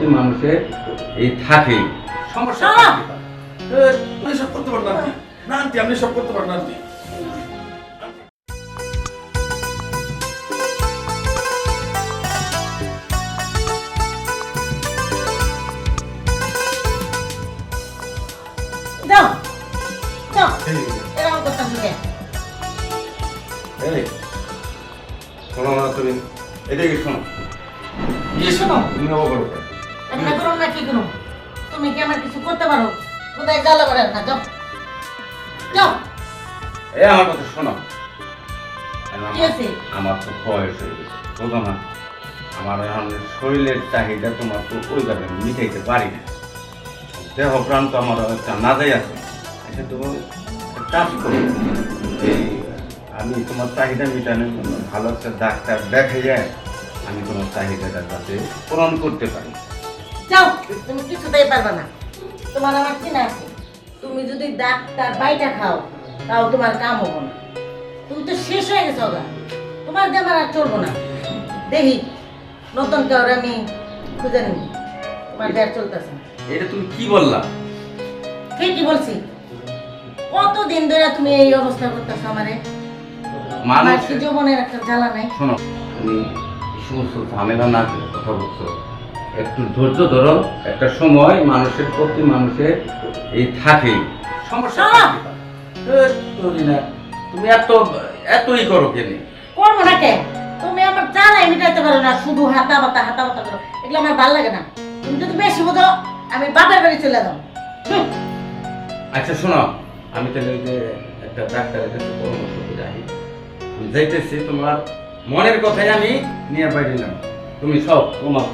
প্রতি মানুষের এই থাকে সমস্যা আপনি সব করতে পারেন আন্টি না আন্টি আপনি সব করতে পারেন আন্টি যাও যাও এরকম করতাম তোকে এই শোনো না তুমি এদিকে শোনো কি শোনো তুমি হবো করো একটা করো না কি করো তুমি কি আমার কিছু করতে পারো কোথায় গালা করে না যাও যাও এই আমার কথা শোনো কি আছে? আমার তো বয়স হয়ে গেছে বুঝো না আমার এখন শরীরের চাহিদা তোমার তো ওই যাবে মিটাইতে পারি না দেহ প্রাণ তো আমার একটা নাজাই আছে আচ্ছা তুমি একটা কাজ করো এই আমি তোমার চাহিদা মেটানোর জন্য ভালো একটা ডাক্তার দেখে যায় আমি তোমার চাহিদাটা যাতে পূরণ করতে পারি যাও তুমি কিছুতেই পারবে না তোমার আমার চিনা আছে তুমি যদি ডাক্তার বাইটা খাও তাও তোমার কাম হবো না তুমি তো শেষ হয়ে গেছো গা তোমার দিয়ে আমার আর চলবো না দেখি নতুন কেউ আমি খুঁজে নিব তোমার দেয়ার চলতেছে না এটা তুমি কি বললা ঠিকই বলছি কতদিন ধরে তুমি এই অবস্থা করতেছো আমারে আমার মানুষ কি জীবনের একটা জ্বালা নাই শোনো তুমি এই সমস্ত ঝামেলা না করে কথা বলছো একটু ধৈর্য ধরো একটা সময় মানুষের প্রতি মানুষের এই থাকে সমস্যা না তুমি এতই করো কেন করবো না কে তুমি আমার জ্বালাই মিটাইতে পারো না শুধু হাতা বাতা করো এগুলো আমার ভালো লাগে না তুমি যদি বেশি বোঝো আমি বাপের বাড়ি চলে যাবো আচ্ছা শোনো আমি তাহলে ওই যে একটা ডাক্তারের কাছে পরামর্শ করে আহি আমি যাইতেছি তোমার মনের কথাই আমি নিয়ে বাইরে নিলাম তুমি সব তোমার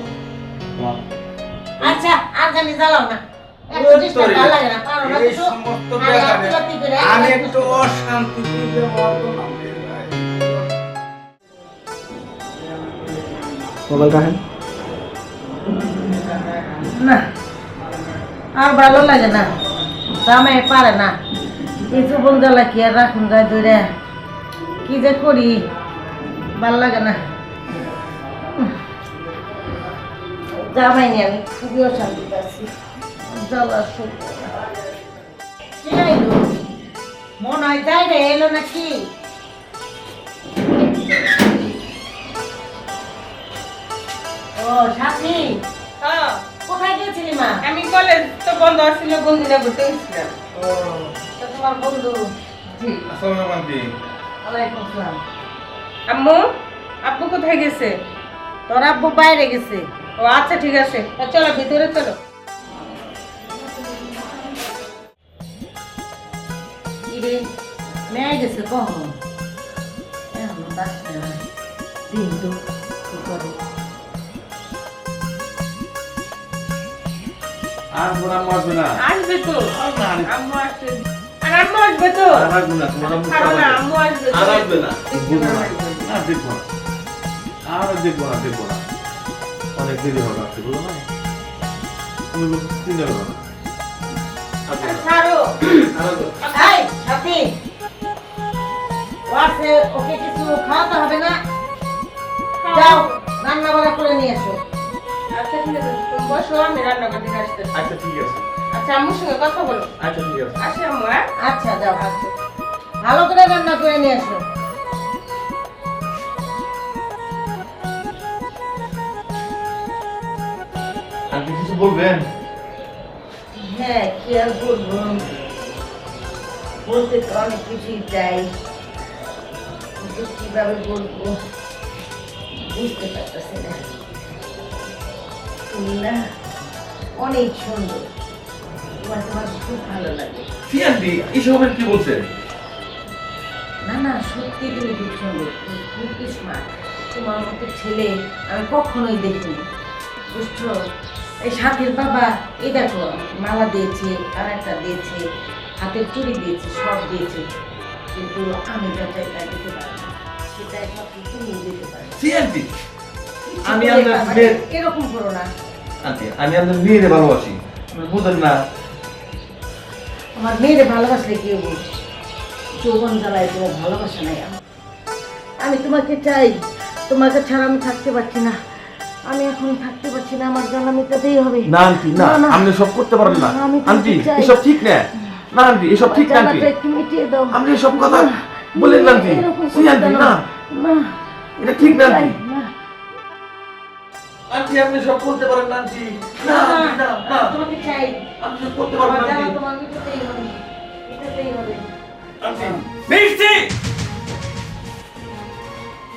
তোমার আচ্ছা আর জানি জ্বালাও না এত ডিস্টার্ব ভালো লাগে না পারো না এই কিছু সমস্ত আরে ব্যাপারে আত্মীয়তি করে আমি একটু অশান্তি দিতে পারবো না মোবাইল রাখেন না আর ভালো লাগে না দামে পারে না কিছু বন্ধলা কি আর রাখুন যায় দূরে কি যে করি ভাল লাগে না জামাইনি আমি খুবই অশান্তি পাচ্ছি জ্বালা শুরু কি আইলো মনে হয় যাই রে এলো নাকি ও সাথী হ্যাঁ, কোথায় গেছিলি মা আমি কলেজ তো বন্ধ আসছিল বন্ধুরা ঘুরতে গেছিলাম। ও তো তোমার বন্ধু জি। আসসালামু আলাইকুম আন্টি ওয়ালাইকুম আসসালাম আম্মু আব্বু কোথায় গেছে? তোর আব্বু বাইরে গেছে ও আচ্ছা ঠিক আছে, তা চলো ভিতরে চলো। ইরে মেয়ে গেছে কখন এখন বাসে দিন তো কি করে আর বড় আম্মু আসবে না আসবে তো, না, আমি- আম্মু আসবে। আর আম্মু আসবে তো? আর আসবে না তোমার আম্মু খাবো না, আসবে। আম্মু আসবে তো। আর আসবে না দেখবো না। না দেখবো না আর দেখবো না অনেক দেরি হবে আসতে বুঝো না তুমি চিন্তা করো না আসবে না। ছাড়ো। আর আসবে না। এই সাথী ওয়াসে ওকে কিছু খাওয়াতে হবে না যাও রান্না বান্না করে নিয়ে এসো আচ্ছা ঠিক আছে, তুমি বসো, আমি রান্না করতে আসতেছি। আচ্ছা ঠিক আছে আচ্ছা আম্মুর সঙ্গে কথা বলো। আচ্ছা ঠিক আছে আসি আম্মু, হ্যাঁ? আচ্ছা যাও আচ্ছা ভালো করে রান্না করে নিয়ে এসো আপনি কিছু বলবেন হ্যাঁ কি আর বলবো বলতে তো অনেক কিছুই চাই কিন্তু কিভাবে বলবো বুঝতে পারতেছি না তুমি না অনেক সুন্দর তোমার খুব ভালো লাগে কি আন্টি এইসবের কি বলছেন না না সত্যি তুমি খুব সুন্দর তুমি খুব স্মার্ট তোমার মতো ছেলে আমি কখনোই দেখিনি বুঝছো এই সাথীর বাবা এই দেখো মালা দিয়েছে আর একটা দিয়েছে হাতের চুড়ি দিয়েছে সব দিয়েছে কিন্তু আমি যা চাই তা দিতে পারি না সেটা একমাত্র তুমি দিতে পারো কি আন্টি আমি আপনার মেয়ের- এরকম করো না আন্টি আমি আপনার মেয়েরে ভালোবাসি আপনি বুঝেন না আমার মেয়েরে ভালোবাসলে কি হবো যৌবন জ্বালায় তোমার ভালোবাসা নাই আমার। আমি তোমাকে চাই তোমাকে ছাড়া আমি থাকতে পারছি না আমি এখন থাকতে পারছি না, আমার জ্বালা মিটাতেই হবে। না আন্টি না, না, না। আপনি সব করতে পারবেন না। আমি তো আন্টি চাই। এসব ঠিক না। না আন্টি এসব ঠিক না আন্টি। জ্বালাটা একটু মিটিয়ে দাও। আপনি এসব কথা বলেন না আন্টি। এরকম সি আন্টি করতে না, না, এটা ঠিক না আন্টি। চাই না। আন্টি আপনি সব করতে পারেন না আন্টি। না আন্টি না না, তোমাকে চাই। আপনি সব করতে পারবেন আমার না জ্বালা আন্টি। তোমার মিটাতেই হবে, মিটাতেই হবে। আন্টি মিষ্টি,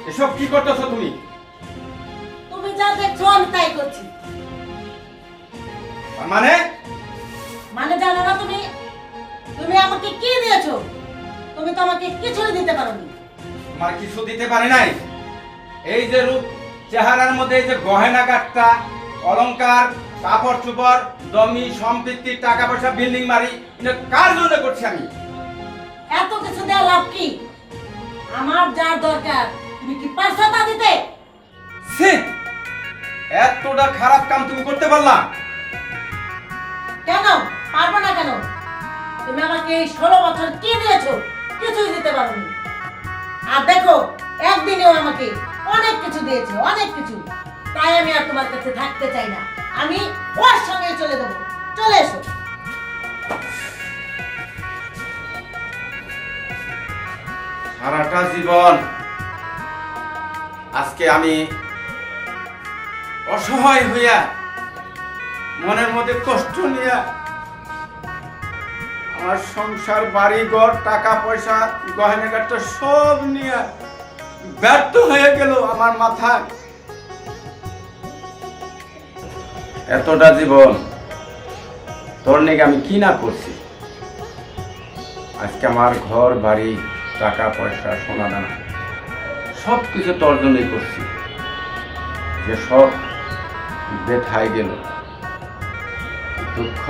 এসব কি করতেছো তুমি? তুমি যা দেখছো আমি তাই করছি। তার মানে মানে জানো না তুমি, তুমি আমাকে কি দিয়েছো? তুমি তো আমাকে কিছুই দিতে পারোনি। তোমার কিছু দিতে পারে নাই। এই যে রূপ চেহারার মধ্যে এই যে গহেনা গাট্টা, অলংকার, কাপড় চোপড়, জমি সম্পত্তি, টাকা পয়সা, বিল্ডিং বাড়ি, এটা কার জন্য করছি আমি? এত কিছু দেওয়া লাভ কি? আমার যা দরকার তুমি কি পারছো তা দিতে? ছি! এতটা খারাপ কাম তুমি করতে পারলা? কেন পারবো না কেন? তুমি আমাকে এই 16 বছর কি দিয়েছো? কিছুই দিতে পারোনি। আর দেখো একদিনেও আমাকে অনেক কিছু দিয়েছো, অনেক কিছু। তাই আমি আর তোমার কাছে থাকতে চাই না, আমি ওর সঙ্গে চলে যাবো। চলে এসো। সারাটা জীবন আজকে আমি অসহায় হইয়া, মনের মধ্যে কষ্ট নিয়া, আমার সংসার, বাড়ি ঘর, টাকা পয়সা, গয়নাগাট্টা সব নিয়ে ব্যর্থ হয়ে গেল আমার মাথায়। এতটা জীবন তোর নাকি আমি কি না করছি। আজকে আমার ঘর বাড়ি, টাকা পয়সা, সোনা দানা সব কিছু তোর জন্যই করছি, যে সব বেথায় গেল। দুঃখ